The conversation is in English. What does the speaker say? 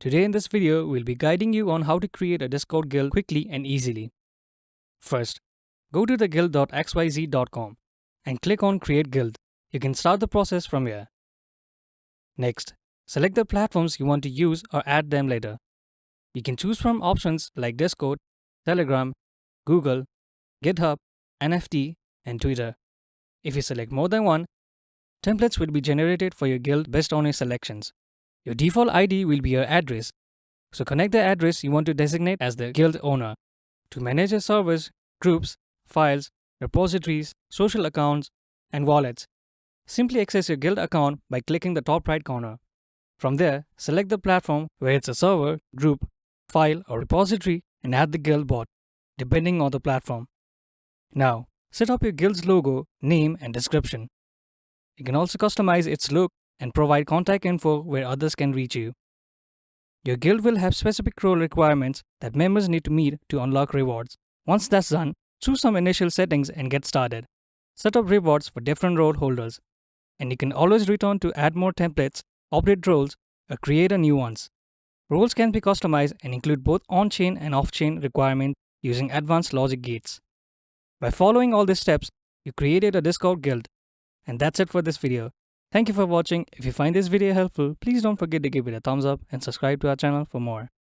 Today in this video, we'll be guiding you on how to create a Discord guild quickly and easily. First, go to the guild.xyz.com and click on Create Guild. You can start the process from here. Next, select the platforms you want to use or add them later. You can choose from options like Discord, Telegram, Google, GitHub, NFT, and Twitter. If you select more than one, templates will be generated for your guild based on your selections. Your default ID will be your address, so connect the address you want to designate as the guild owner. To manage your servers, groups, files, repositories, social accounts, and wallets, simply access your guild account by clicking the top right corner. From there, select the platform where it's a server, group, file, or repository and add the guild bot, depending on the platform. Now, set up your guild's logo, name, and description. You can also customize its look and provide contact info where others can reach you. Your guild will have specific role requirements that members need to meet to unlock rewards. Once that's done, choose some initial settings and get started. Set up rewards for different role holders, and you can always return to add more templates, update roles, or create a new ones. Roles can be customized and include both on-chain and off-chain requirements using advanced logic gates. By following all these steps, you created a Discord guild. And that's it for this video. Thank you for watching. If you find this video helpful, please don't forget to give it a thumbs up and subscribe to our channel for more.